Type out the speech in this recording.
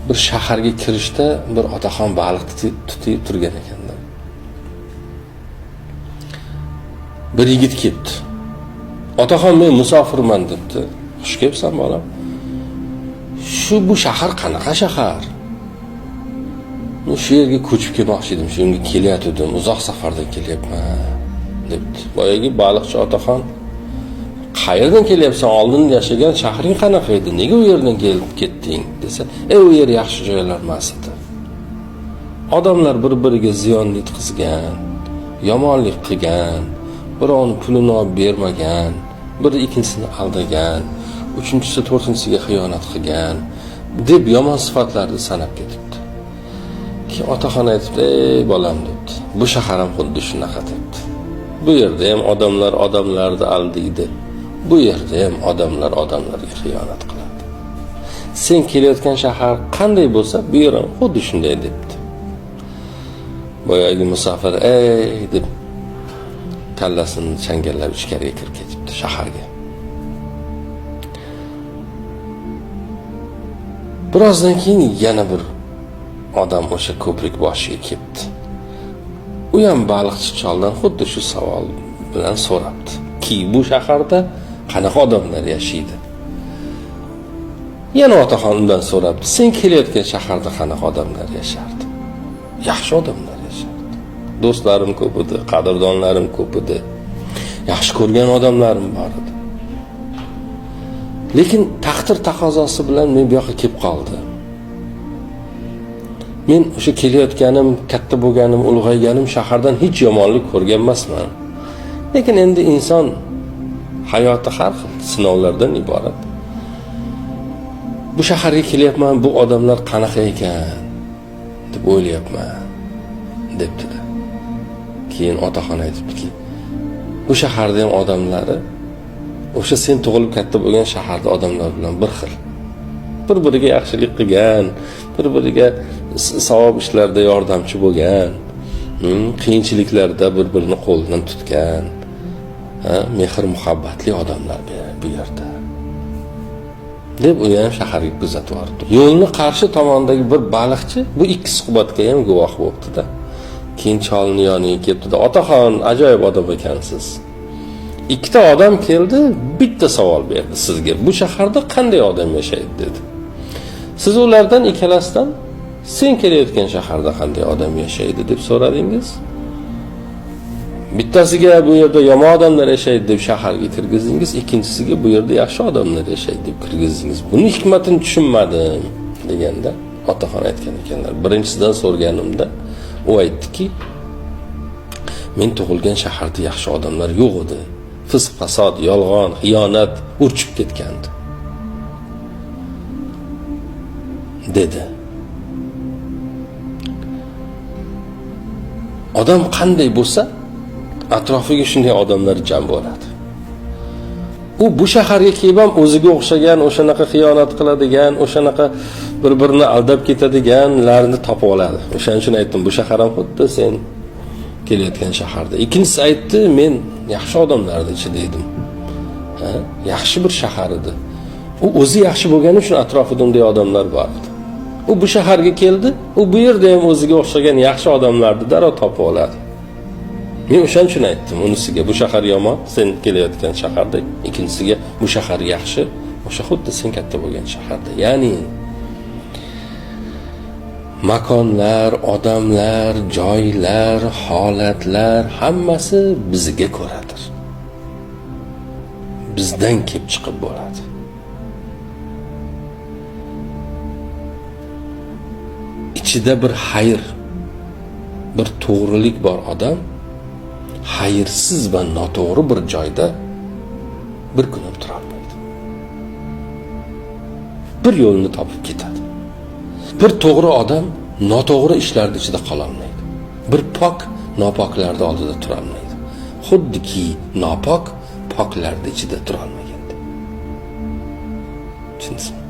bir shaharga kirishda bir otaxon baliq tutib turgan ekanda. Bir yigit kelibdi. Otaxon, men musofirman debdi. Xush kelibsan bolam. Bu shahar qanaqa shahar? Men shu yerga ko'chib kelmoqchi edim, shunga kelyotgandim, uzoq safardan kelyapman debdi. Boyagi baliqchi otaxon, qayerdan kelyapsan? Oldin yashagan shahring qanaqa edi? Nega u yerdan kelib ketding desa, u yer yaxshi joylar emas edi. Odamlar bir-biriga ziyon yetkazgan, yomonlik qilgan, birovning pulini olib bermagan, biri ikkinchisini aldagan, uchinchisi to'rtinchisiga xiyonat qilgan deb yomon sifatlarni sanab ketibdi. Keyin otaxon aytibdi, "Ey bolam" debdi. "Bu shahar ham xuddi shunaqa" debdi. "Bu yerda ham odamlar odamlarni aldaydi. Bu yerda ham odamlar odamlarga xiyonat qiladi. Sen kelayotgan shahar qanday bo'lsa, bu yer ham xuddi shunday" debdi. Boyagi musofir "Ey" deb kallasini changallab ichkariga kirib ketibdi shaharga. Birozdan keyin yana bir odam o'sha ko'prik boshiga kelibdi. U ham baliqchi choldan xuddi shu savol bilan so'rabdi. Ki bu shaharda qanaqa odamlar yashaydi? Yana otaxon undan so'rabdi. Sen kelayotgan shaharda qanaqa odamlar yashardi? Yaxshi odamlar yashardi. Do'stlarim ko'p edi, qadrdonlarim ko'p edi. Yaxshi ko'rgan odamlarim bor edi. Lekin taqdir taqozosi bilan men bu yoqqa kelib qoldim. Men o'sha kelayotganim, katta bo'lganim, ulg'ayganim shahardan hech yomonlik ko'rgan emasman. Lekin endi inson hayoti har xil sinovlardan iborat. Bu shaharga kelyapman, bu odamlar qanaqa ekan deb o'ylayapman debdi. Keyin otaxon aytibdiki, bu shaharda ham odamlari o'sha sen tug'ilib katta bo'lgan shaharda odamlar bilan bir xil. Bir-biriga yaxshilik qilgan, bir-biriga savob ishlarda yordamchi bo'lgan, qiyinchiliklarda bir-birini qo'lidan tutgan, mehr muhabbatli odamlar bu yerda. Deb u ham shaharga kuzatib bordi. Yo'lni qarshi tomondagi bir baliqchi bu ikki suhbatga ham guvoh bo'ldi-da. Keyin cholni yoniga kelibdi-da, "Otaxon, ajoyib odam ekansiz. Ikkita odam keldi, bitta savol berdi sizga. Bu shaharda qanday odam yashaydi?" dedi. Siz ulardan ikkalasidan sen kelayotgan shaharda qanday odam yashaydi deb so'radingiz. Bittasiga bu yerda yomon odamlar yashaydi deb shaharga kirgizdingiz, ikkinchisiga bu yerda yaxshi odamlar yashaydi deb kirgizdingiz. Buni hikmatini tushunmadim deganda otaxon aytgan ekanlar. Birinchisidan so'rganimda u aytdiki, men tug'ilgan shaharda yaxshi odamlar yo'q edi. Fisq, fasod, yolg'on, xiyonat urchib ketgandi dedi. Odam qanday bo'lsa, atrofiga shunday odamlar jam bo'ladi. U bu shaharga kelib ham o'ziga o'xshagan, o'shanaqa xiyonat qiladigan, o'shanaqa bir-birini aldab ketadiganlarni topib oladi. O'shaning uchun aytdim, bu shahar ham xuddi sen kelayotgan shaharda. Ikkinchisi aytdi, men yaxshi odamlarning ichida edim. Yaxshi bir shahar edi. U o'zi yaxshi bo'lgani uchun atrofida unday odamlar bor edi. U bu shaharga keldi, u bu yerda ham o'ziga o'xshagan yaxshi odamlarni darrov topib oladi. Men o'shaning uchun aytdim, unisiga bu shahar yomon, sen kelayotgan shaharda, ikkinchisiga bu shahar yaxshi, o'sha xuddi sen katta bo'lgan shaharda. Ya'ni makonlar, odamlar, joylar, holatlar hammasi bizga ko'radir. Bizdan kelib chiqib bo'ladi. Ichida bir xayr, bir to'g'rilik bor odam xayrsiz va noto'g'ri bir joyda bir kun o'tira olmaydi. Bir yo'lni topib ketadi. Bir to'g'ri odam noto'g'ri ishlarda ichida qola olmaydi. Bir pok nopoklarda oldida tura olmaydi. Xuddiki nopok poklarda ichida tura olmaganda. Tushundingizmi?